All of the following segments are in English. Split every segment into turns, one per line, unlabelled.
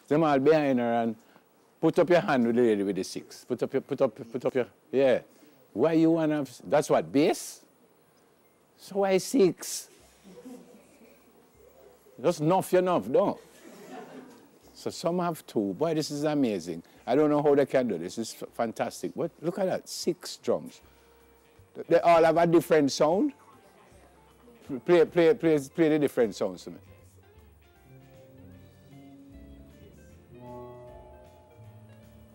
Them all behind her and put up your hand with the lady with the 6. Put up your, yeah. Why you want to have, that's what, bass? So why 6? Just enough, don't. So some have 2. Boy, this is amazing. I don't know how they can do this. This is fantastic. But look at that, 6 drums. They all have a different sound. Play the different sounds to me.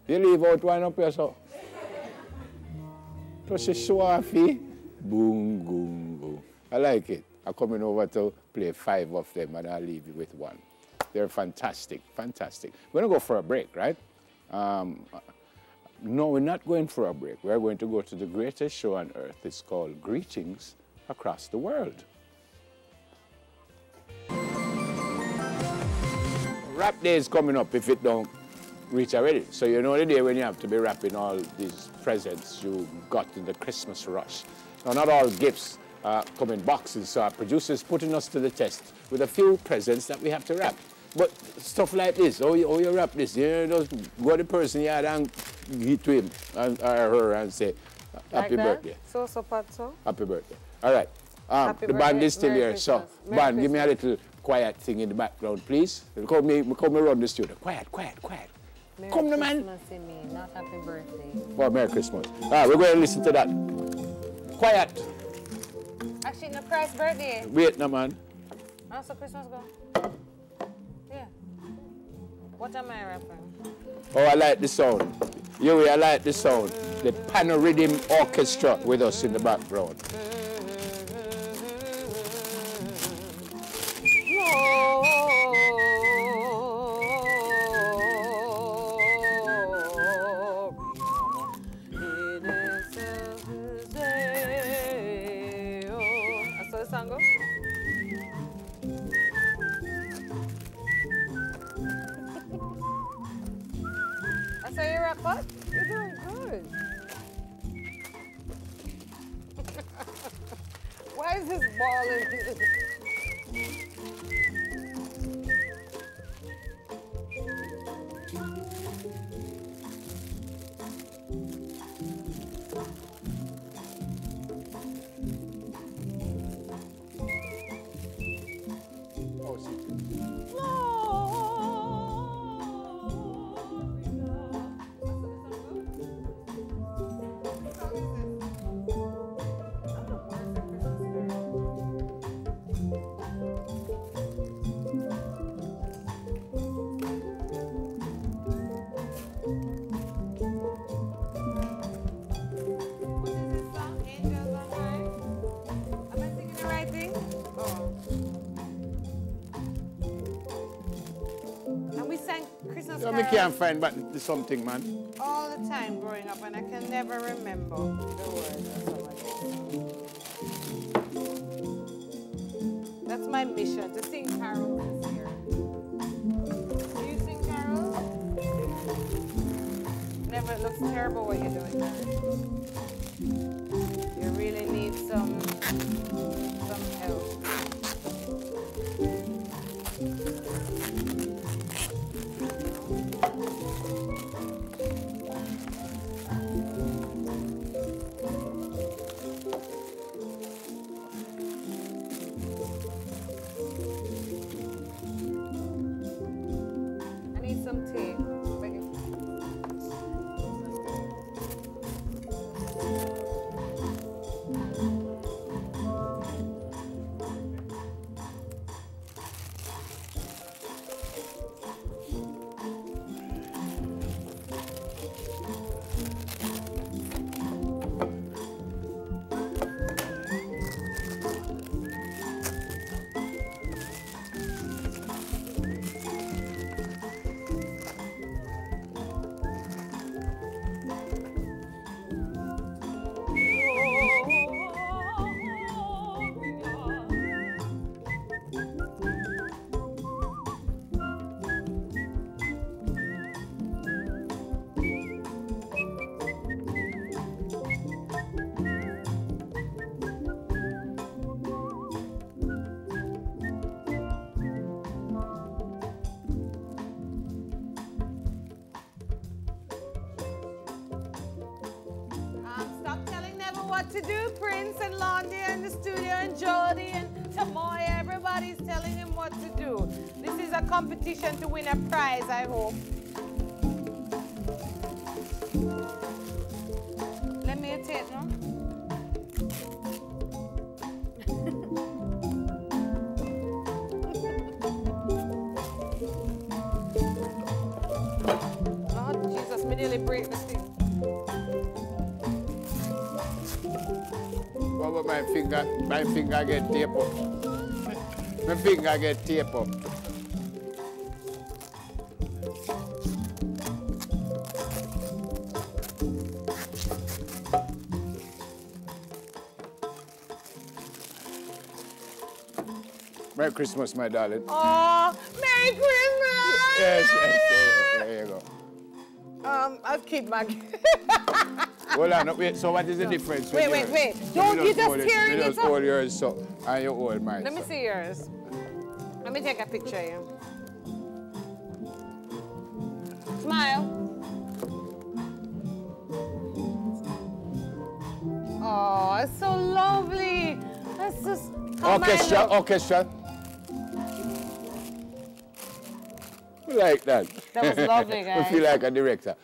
You leave out one up here, so. Plus you show off, eh? Boom, boom, boom. I like it. I'm coming over to play 5 of them and I'll leave you with 1. They're fantastic, fantastic. We're going to go for a break, right? No, we're not going for a break. We're going to go to the greatest show on earth. It's called Greetings Across the World. Rap Day is coming up if it don't reach already. So you know the day when you have to be wrapping all these presents you got in the Christmas rush. Now, not all gifts come in boxes, so our producers putting us to the test with a few presents that we have to wrap. But stuff like this, how you wrap this, you just go to the person you had and give to him or her and say, happy birthday.
So,
happy birthday. All right. The band is still
Merry
here,
Christmas.
so
Merry
band, give me a
Christmas.
little quiet thing in the background, please. Come me run the studio. Quiet.
Merry
Come the man.
Christmas to me, not happy birthday.
Oh, Merry Christmas. All right, we're going to listen to that. Quiet.
Actually, no Christ's birthday.
Wait, no, man.
Also Christmas go. Yeah. What am I rapping?
Oh, I like the sound. Yui, I like the sound. The Panorhythm Orchestra with us in the background.
I saw you rap what? You're doing good. Why is this ball in
I can't find but something, man.
all the time growing up, and I can never remember the words of some of it. That's my mission, to sing carols this year. Do you sing carols? Never. It looks terrible what you're doing, Mary. You really need some help. what to do. Prince and Londy in the studio and Jody and Tamoya. Everybody's telling him what to do. This is a competition to win a prize, I hope. Let me take no? Lord Jesus, me nearly break this thing.
What about my finger? My finger get tape up. My finger get tape up. Merry Christmas, my darling.
Oh, Merry Christmas!
Yes, yes, there you go.
I'll keep my...
Hold on, wait, so what is the difference?
Wait. Don't you just tear it
just
up.
hold yours, so, and you hold mine.
Let me see yours. Let me take a picture of you. Smile. Oh, it's so lovely. That's just...
Orchestra, orchestra. We like that.
That was lovely, guys.
We feel like a director.